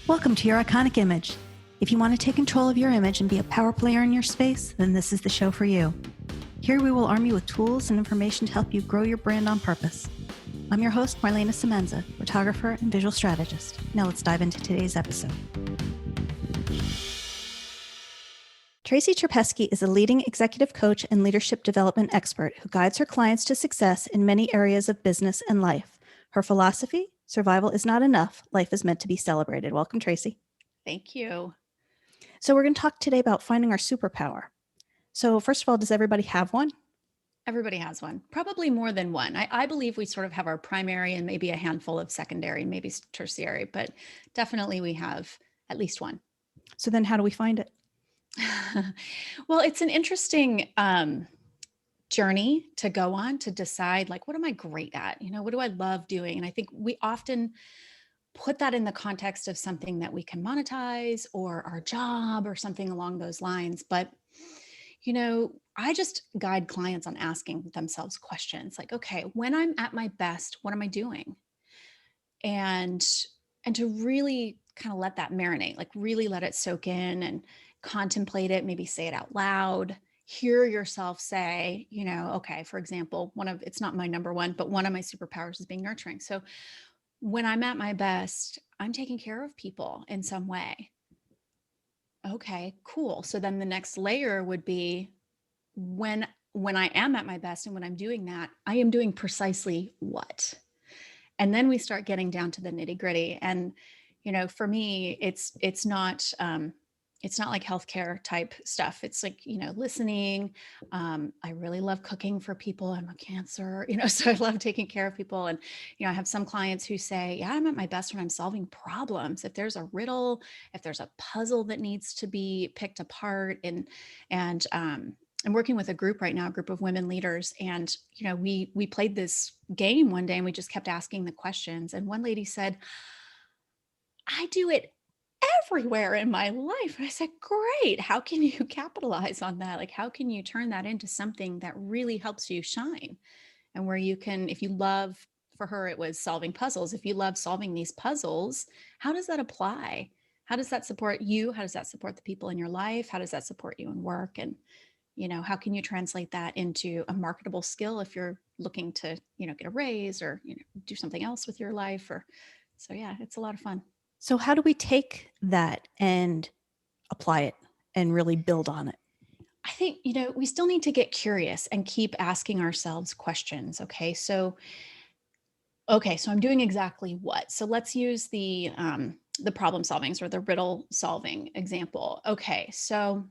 Welcome to Your Iconic Image. If you want to take control of your image and be a power player in your space, then this is the show for you. Here we will arm you with tools and information to help you grow your brand on purpose. I'm your host, Marlana Semenza, photographer and visual strategist. Now let's dive into today's episode. Tracy Cherpeski is a leading executive coach and leadership development expert who guides her clients to success in many areas of business and life. Her philosophy: survival is not enough. Life is meant to be celebrated. Welcome, Tracy. Thank you. So we're going to talk today about finding our superpower. So first of all, does everybody have one? Everybody has one, probably more than one. I believe we sort of have our primary and maybe a handful of secondary, maybe tertiary, but definitely we have at least one. So then how do we find it? Well, it's an interesting journey to go on to decide, like, what am I great at? What do I love doing? And I think we often put that in the context of something that we can monetize or our job or something along those lines. But, I just guide clients on asking themselves questions like, okay, when I'm at my best, what am I doing? And to really kind of let that marinate, like really let it soak in and contemplate it, maybe say it out loud, hear yourself say, okay, for example, it's not my number one, but one of my superpowers is being nurturing. So when I'm at my best, I'm taking care of people in some way. Okay, cool. So then the next layer would be when I am at my best and when I'm doing that, I am doing precisely what? And then we start getting down to the nitty gritty. And, for me, it's not like healthcare type stuff. It's like, listening. I really love cooking for people. I'm a Cancer, so I love taking care of people. And, I have some clients who say, yeah, I'm at my best when I'm solving problems. If there's a riddle, if there's a puzzle that needs to be picked apart, and I'm working with a group right now, a group of women leaders. And, we played this game one day and we just kept asking the questions. And one lady said, I do it everywhere in my life. And I said, great. How can you capitalize on that? Like, how can you turn that into something that really helps you shine? And where you can, if you love, for her, it was solving puzzles. If you love solving these puzzles, how does that apply? How does that support you? How does that support the people in your life? How does that support you in work? And, how can you translate that into a marketable skill if you're looking to, get a raise or, do something else with your life? So yeah, it's a lot of fun. So how do we take that and apply it and really build on it? I think, we still need to get curious and keep asking ourselves questions. Okay. So I'm doing exactly what? So let's use the problem solvings or the riddle solving example. Okay. So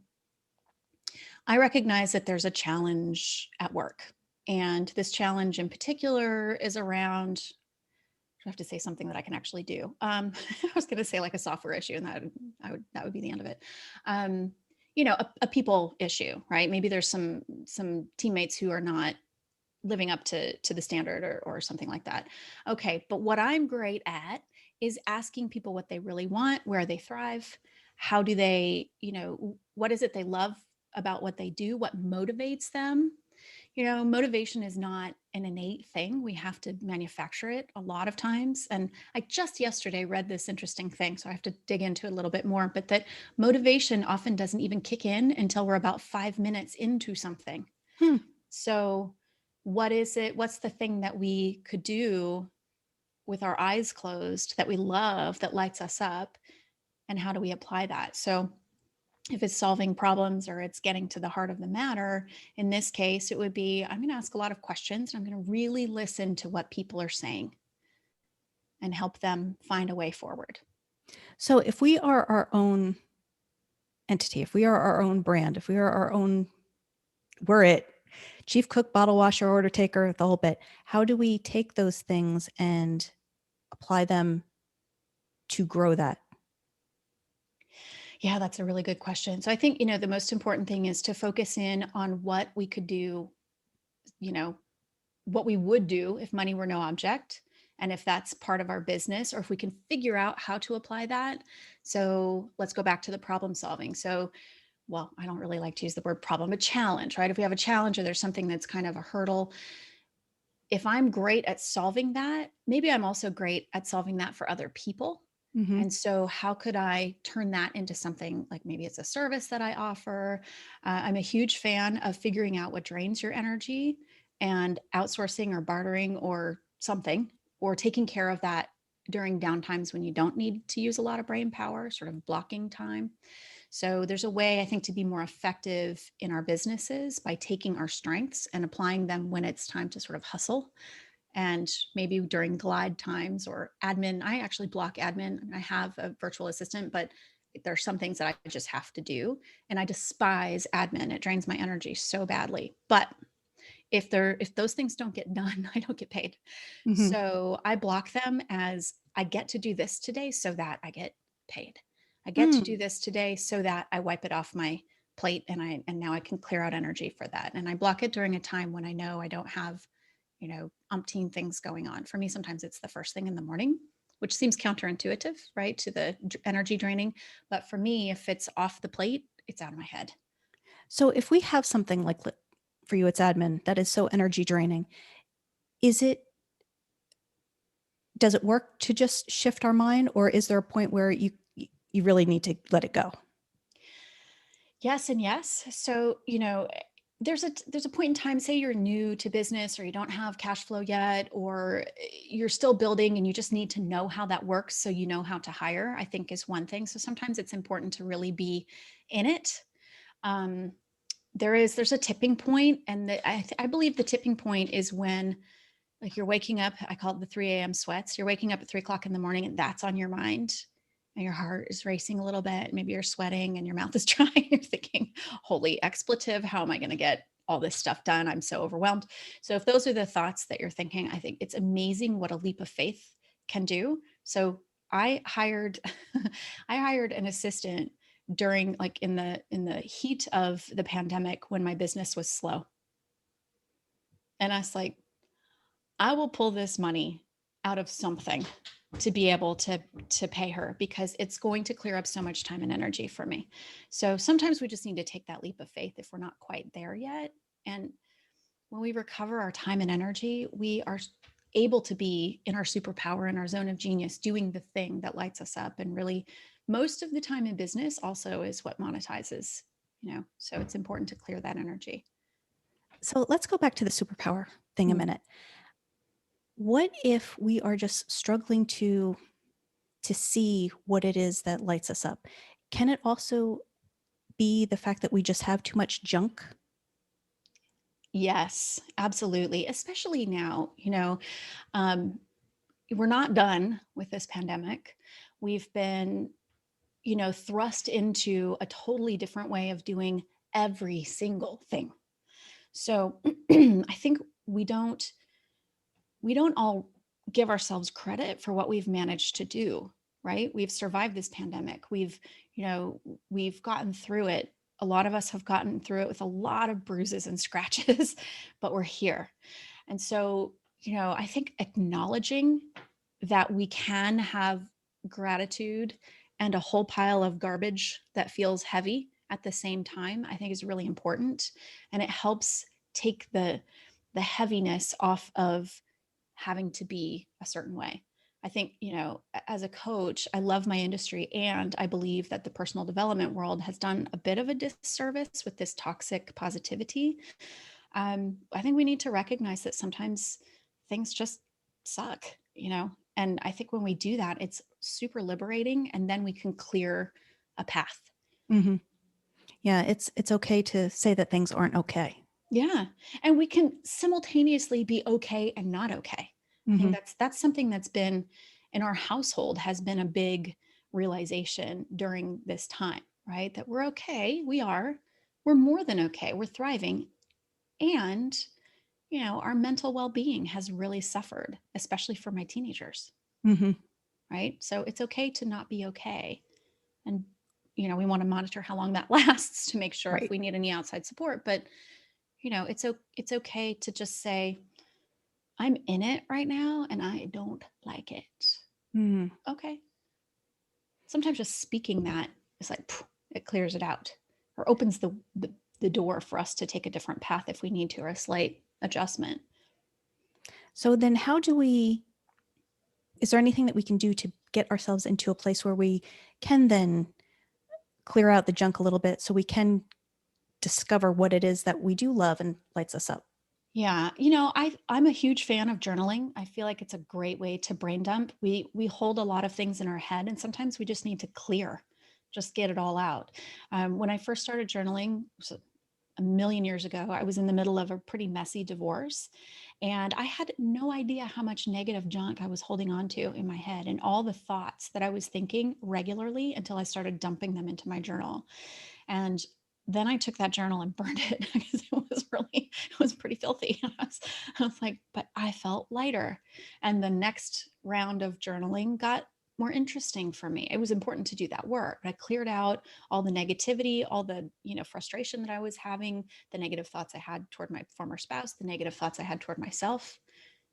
I recognize that there's a challenge at work, and this challenge in particular is around, I have to say something that I can actually do. I was going to say like a software issue, and that would be the end of it. A people issue, right? Maybe there's some teammates who are not living up to the standard or something like that. Okay, but what I'm great at is asking people what they really want, where they thrive, how do they, what is it they love about what they do, what motivates them. Motivation is not an innate thing. We have to manufacture it a lot of times. And I just yesterday read this interesting thing, so I have to dig into it a little bit more, but that motivation often doesn't even kick in until we're about 5 minutes into something. So what is it? What's the thing that we could do with our eyes closed that we love, that lights us up? And how do we apply that? So if it's solving problems or it's getting to the heart of the matter, in this case, it would be, I'm going to ask a lot of questions, and I'm going to really listen to what people are saying and help them find a way forward. So if we are our own entity, if we are our own brand, if we are our own, we're it, chief cook, bottle washer, order taker, the whole bit, how do we take those things and apply them to grow that? Yeah, that's a really good question. So I think, the most important thing is to focus in on what we could do, what we would do if money were no object, and if that's part of our business, or if we can figure out how to apply that. So let's go back to the problem solving. So, well, I don't really like to use the word problem, a challenge, right? If we have a challenge or there's something that's kind of a hurdle, if I'm great at solving that, maybe I'm also great at solving that for other people. Mm-hmm. And so, how could I turn that into something like maybe it's a service that I offer? I'm a huge fan of figuring out what drains your energy and outsourcing or bartering or something, or taking care of that during downtimes when you don't need to use a lot of brain power, sort of blocking time. So, there's a way I think to be more effective in our businesses by taking our strengths and applying them when it's time to sort of hustle, and maybe during glide times or admin. I actually block admin. I have a virtual assistant, but there's some things that I just have to do. And I despise admin. It drains my energy so badly. But if those things don't get done, I don't get paid. Mm-hmm. So I block them as I get to do this today so that I get paid. I get to do Mm. this today so that I wipe it off my plate, and now I can clear out energy for that. And I block it during a time when I know I don't have, umpteen things going on. For me, sometimes it's the first thing in the morning, which seems counterintuitive, right, to the energy draining. But for me, if it's off the plate, it's out of my head. So if we have something like for you, it's admin that is so energy draining, is it, does it work to just shift our mind, or is there a point where you really need to let it go? Yes and yes. So, there's a point in time, say you're new to business or you don't have cash flow yet, or you're still building and you just need to know how that works so you know how to hire, I think is one thing. So sometimes it's important to really be in it. Um, there's a tipping point, and I believe the tipping point is when, like, you're waking up. I call it the 3 a.m. sweats. You're waking up at 3 o'clock in the morning and that's on your mind. And your heart is racing a little bit. Maybe you're sweating and your mouth is dry. You're thinking, holy expletive, how am I going to get all this stuff done? I'm so overwhelmed. So if those are the thoughts that you're thinking, I think it's amazing what a leap of faith can do. So I hired I hired an assistant during, like, in the heat of the pandemic when my business was slow. And I was like, I will pull this money out of something to be able to pay her, because it's going to clear up so much time and energy for me. So sometimes we just need to take that leap of faith if we're not quite there yet. And when we recover our time and energy, we are able to be in our superpower, in our zone of genius, doing the thing that lights us up. And really, most of the time in business also is what monetizes, so it's important to clear that energy. So let's go back to the superpower thing a Hmm. minute. What if we are just struggling to see what it is that lights us up? Can it also be the fact that we just have too much junk? Yes, absolutely. Especially now, um, we're not done with this pandemic. We've been, thrust into a totally different way of doing every single thing. So I think we don't we don't all give ourselves credit for what we've managed to do, right? We've survived this pandemic. You know, we've gotten through it. A lot of us have gotten through it with a lot of bruises and scratches, but we're here. And so, I think acknowledging that we can have gratitude and a whole pile of garbage that feels heavy at the same time, I think is really important. And it helps take the heaviness off of having to be a certain way. I think, as a coach, I love my industry, and I believe that the personal development world has done a bit of a disservice with this toxic positivity. I think we need to recognize that sometimes things just suck, and I think when we do that, it's super liberating, and then we can clear a path. Mm-hmm. Yeah, it's okay to say that things aren't okay. Yeah. And we can simultaneously be okay and not okay. I think Mm-hmm. that's something that's been in our household, has been a big realization during this time, right? That we're okay. We're more than okay. We're thriving. And, our mental well-being has really suffered, especially for my teenagers, Mm-hmm. right? So it's okay to not be okay. And, we want to monitor how long that lasts to make sure if Right. we need any outside support. But, it's okay to just say, I'm in it right now and I don't like it. Mm-hmm. Okay. Sometimes just speaking that is like, it clears it out, or opens the door for us to take a different path if we need to, or a slight adjustment. So then how do we, is there anything that we can do get ourselves into a place where we can then clear out the junk a little bit so we can discover what it is that we do love and lights us up. Yeah, I'm a huge fan of journaling. I feel like it's a great way to brain dump. We hold a lot of things in our head, and sometimes we just need to clear, just get it all out. When I first started journaling, so a million years ago, I was in the middle of a pretty messy divorce, and I had no idea how much negative junk I was holding on to in my head and all the thoughts that I was thinking regularly until I started dumping them into my journal. And then I took that journal and burned it because it was pretty filthy. I was like, but I felt lighter. And the next round of journaling got more interesting for me. It was important to do that work. I cleared out all the negativity, all the, frustration that I was having, the negative thoughts I had toward my former spouse, the negative thoughts I had toward myself,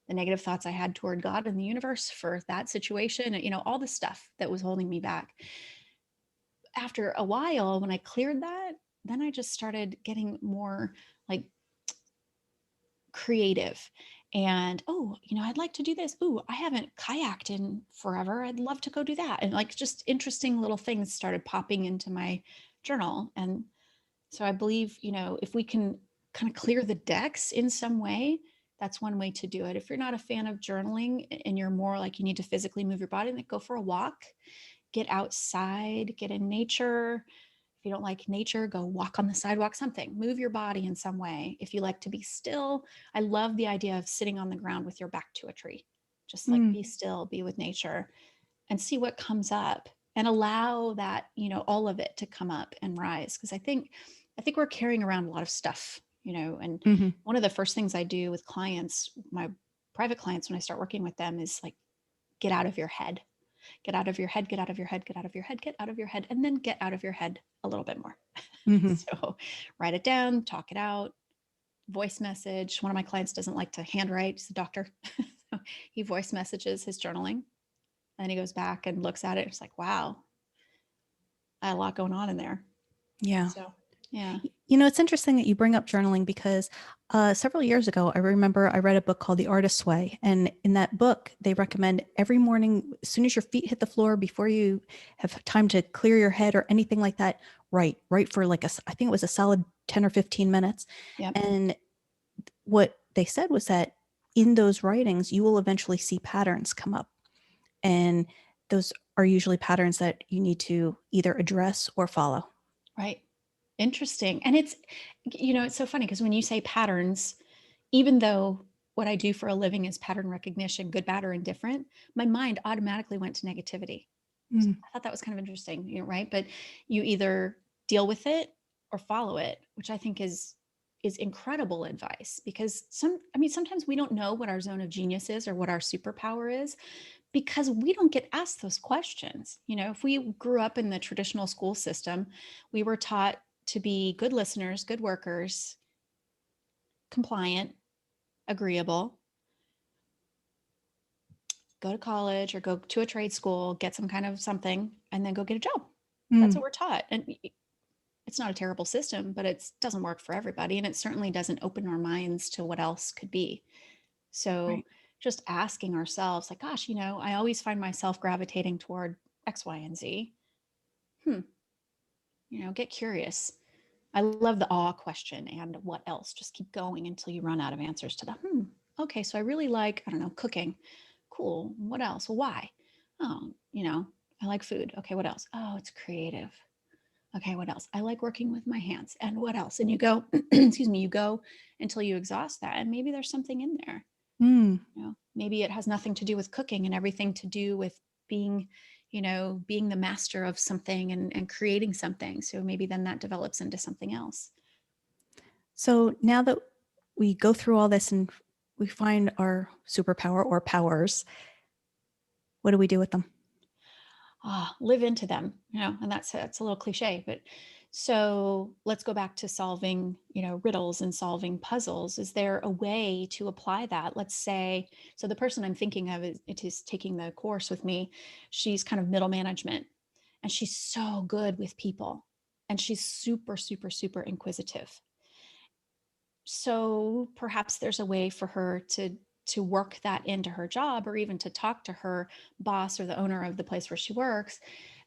the negative thoughts I had toward God and the universe for that situation, all the stuff that was holding me back. After a while, when I cleared that, then I just started getting more like creative and, oh, I'd like to do this. Ooh, I haven't kayaked in forever. I'd love to go do that. And like just interesting little things started popping into my journal. And so I believe, if we can kind of clear the decks in some way, that's one way to do it. If you're not a fan of journaling and you're more like you need to physically move your body, then go for a walk, get outside, get in nature. If you don't like nature, go walk on the sidewalk, something, move your body in some way. If you like to be still, I love the idea of sitting on the ground with your back to a tree. Just like Mm. be still, be with nature and see what comes up and allow that, all of it to come up and rise. Cause I think we're carrying around a lot of stuff, and Mm-hmm. one of the first things I do with clients, my private clients, when I start working with them is like, get out of your head, get out of your head, get out of your head, get out of your head, get out of your head, and then get out of your head a little bit more. Mm-hmm. So write it down, talk it out, voice message. One of my clients doesn't like to handwrite. He's a doctor. So he voice messages his journaling. And then he goes back and looks at it. It's like, wow, I had a lot going on in there. Yeah. So, yeah. It's interesting that you bring up journaling because several years ago, I remember I read a book called The Artist's Way. And in that book, they recommend every morning, as soon as your feet hit the floor, before you have time to clear your head or anything like that, write for like I think it was a solid 10 or 15 minutes. Yep. And what they said was that in those writings, you will eventually see patterns come up. And those are usually patterns that you need to either address or follow. Right. Interesting. And it's so funny because when you say patterns, even though what I do for a living is pattern recognition, good, bad, or indifferent, my mind automatically went to negativity. So Mm. I thought that was kind of interesting, right? But you either deal with it or follow it, which I think is incredible advice because sometimes we don't know what our zone of genius is or what our superpower is because we don't get asked those questions. If we grew up in the traditional school system, we were taught to be good listeners, good workers, compliant, agreeable, go to college or go to a trade school, get some kind of something, and then go get a job. That's Mm. what we're taught. And it's not a terrible system, but it doesn't work for everybody. And it certainly doesn't open our minds to what else could be. So Right. just asking ourselves, like, gosh, I always find myself gravitating toward X, Y, and Z. Hmm. Get curious. I love the awe question and what else. Just keep going until you run out of answers to the Okay, so I really like, I don't know, cooking. Cool. What else? Well, why? Oh, I like food. Okay, what else? Oh, it's creative. Okay, what else? I like working with my hands. And what else? And you go, excuse me, you go until you exhaust that. And maybe there's something in there. Mm. Maybe it has nothing to do with cooking and everything to do with being, being the master of something and creating something. So maybe then that develops into something else. So now that we go through all this and we find our superpower or powers, what do we do with them? Live into them, and that's a little cliche, but so let's go back to solving, riddles and solving puzzles. Is there a way to apply that? Let's say, so the person I'm thinking of is taking the course with me. She's kind of middle management and she's so good with people and she's super, super, super inquisitive. So perhaps there's a way for her to work that into her job, or even to talk to her boss or the owner of the place where she works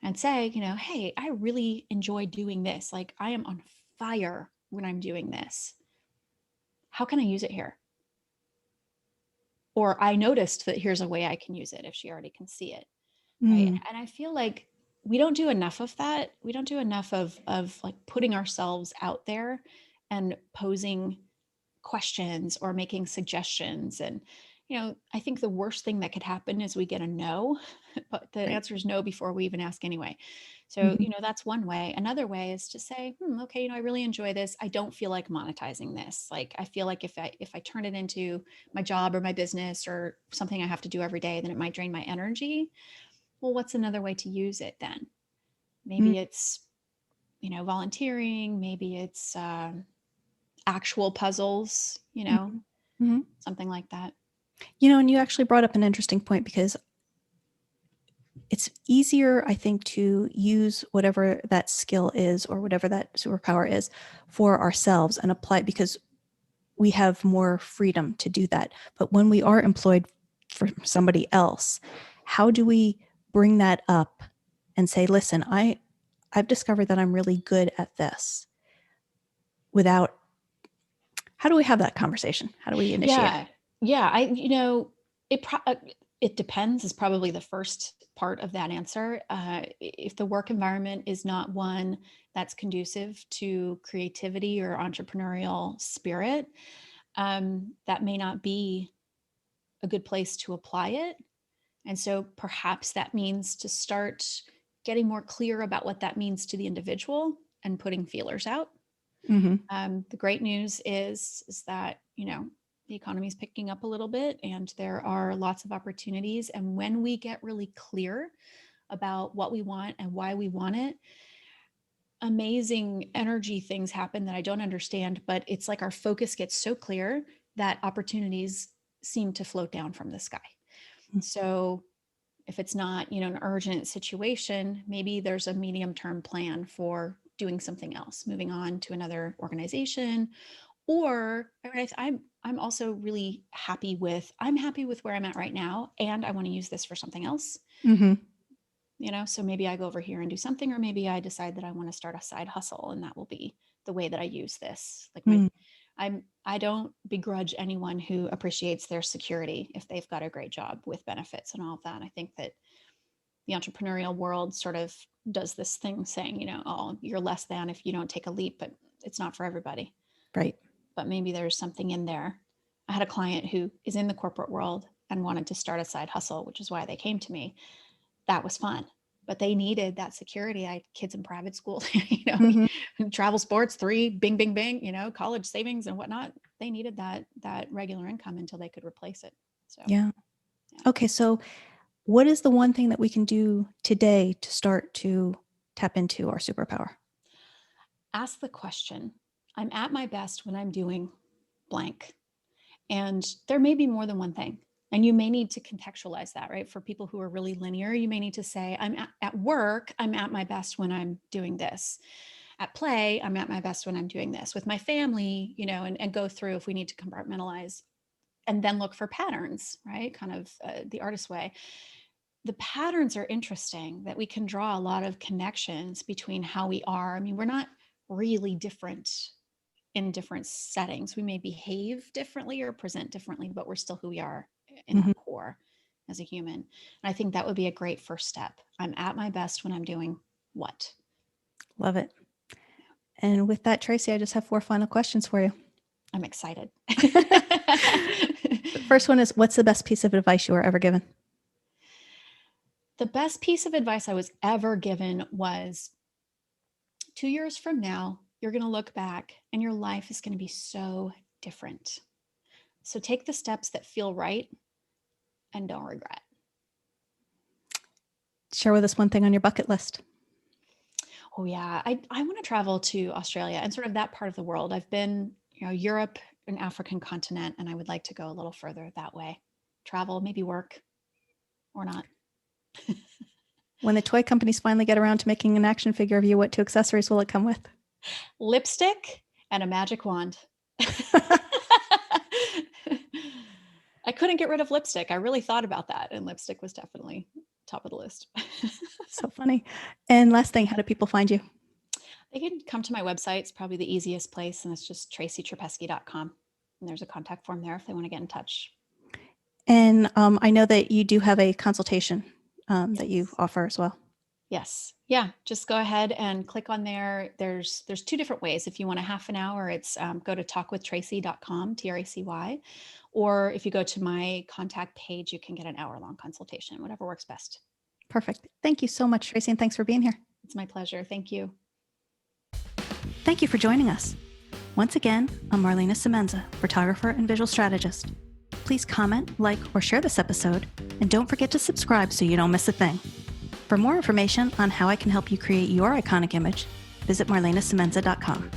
and say, hey, I really enjoy doing this. Like, I am on fire when I'm doing this. How can I use it here? Or I noticed that here's a way I can use it, if she already can see it. Right. Mm. And I feel like we don't do enough of that. We don't do enough of like putting ourselves out there and posing questions or making suggestions. And, I think the worst thing that could happen is we get a no, but the Right. answer is no before we even ask anyway. So, Mhm. that's one way. Another way is to say, okay, I really enjoy this. I don't feel like monetizing this. Like, I feel like if I turn it into my job or my business or something I have to do every day, then it might drain my energy. Well, what's another way to use it then? Mm. Maybe it's, volunteering. Maybe it's actual puzzles, Mhm. Mhm. something like that. And you actually brought up an interesting point, because it's easier, I think, to use whatever that skill is or whatever that superpower is for ourselves and apply it, because we have more freedom to do that. But when we are employed for somebody else, how do we bring that up and say, listen, I've discovered that I'm really good at this, without, how do we have that conversation? How do we initiate? Yeah. Yeah. It depends is probably the first part of that answer. If the work environment is not one that's conducive to creativity or entrepreneurial spirit, that may not be a good place to apply it. And so perhaps that means to start getting more clear about what that means to the individual and putting feelers out. Mm-hmm. The great news is that, the economy is picking up a little bit and there are lots of opportunities. And when we get really clear about what we want and why we want it, amazing energy things happen that I don't understand, but it's like our focus gets so clear that opportunities seem to float down from the sky. So if it's not, an urgent situation, maybe there's a medium-term plan for doing something else, moving on to another organization. Or I'm also really I'm happy with where I'm at right now, and I want to use this for something else. Mm-hmm. So maybe I go over here and do something, or maybe I decide that I want to start a side hustle, and that will be the way that I use this. Like I don't begrudge anyone who appreciates their security if they've got a great job with benefits and all of that. I think that the entrepreneurial world sort of does this thing saying, oh, you're less than if you don't take a leap, but it's not for everybody. Right. But maybe there's something in there. I had a client who is in the corporate world and wanted to start a side hustle, which is why they came to me. That was fun, but they needed that security. I had kids in private school, Mm-hmm. travel, sports, 3, bing, bing, bing, college savings and whatnot. They needed that regular income until they could replace it. So, Yeah. yeah. Okay. So what is the one thing that we can do today to start to tap into our superpower? Ask the question, I'm at my best when I'm doing blank. And there may be more than one thing. And you may need to contextualize that, right? For people who are really linear, you may need to say, I'm at work, I'm at my best when I'm doing this. At play, I'm at my best when I'm doing this. With my family, and go through if we need to compartmentalize and then look for patterns, right? Kind of the artist way. The patterns are interesting that we can draw a lot of connections between how we are. I mean, we're not really different in different settings. We may behave differently or present differently, but we're still who we are in our Mm-hmm. core as a human. And I think that would be a great first step. I'm at my best when I'm doing what? Love it. And with that, Tracy, I just have 4 final questions for you. I'm excited. The first one is, what's the best piece of advice you were ever given? The best piece of advice I was ever given was 2 years from now, you're going to look back and your life is going to be so different. So take the steps that feel right and don't regret. Share with us one thing on your bucket list. Oh yeah, I want to travel to Australia and sort of that part of the world. I've been, Europe and African continent, and I would like to go a little further that way. Travel, maybe work or not. When the toy companies finally get around to making an action figure of you, what 2 accessories will it come with? Lipstick and a magic wand. I couldn't get rid of lipstick. I really thought about that, and lipstick was definitely top of the list. So funny. And last thing, how do people find you? They can come to my website. It's probably the easiest place, and it's just tracycherpeski.com. And there's a contact form there if they want to get in touch. And I know that you do have a consultation that you Yes. offer as well. Yes. Yeah. Just go ahead and click on there. There's two different ways. If you want a half an hour, it's go to talkwithtracy.com, TRACY. Or if you go to my contact page, you can get an hour-long consultation, whatever works best. Perfect. Thank you so much, Tracy, and thanks for being here. It's my pleasure. Thank you. Thank you for joining us. Once again, I'm Marlana Semenza, photographer and visual strategist. Please comment, like, or share this episode, and don't forget to subscribe so you don't miss a thing. For more information on how I can help you create your iconic image, visit marlanasemenza.com.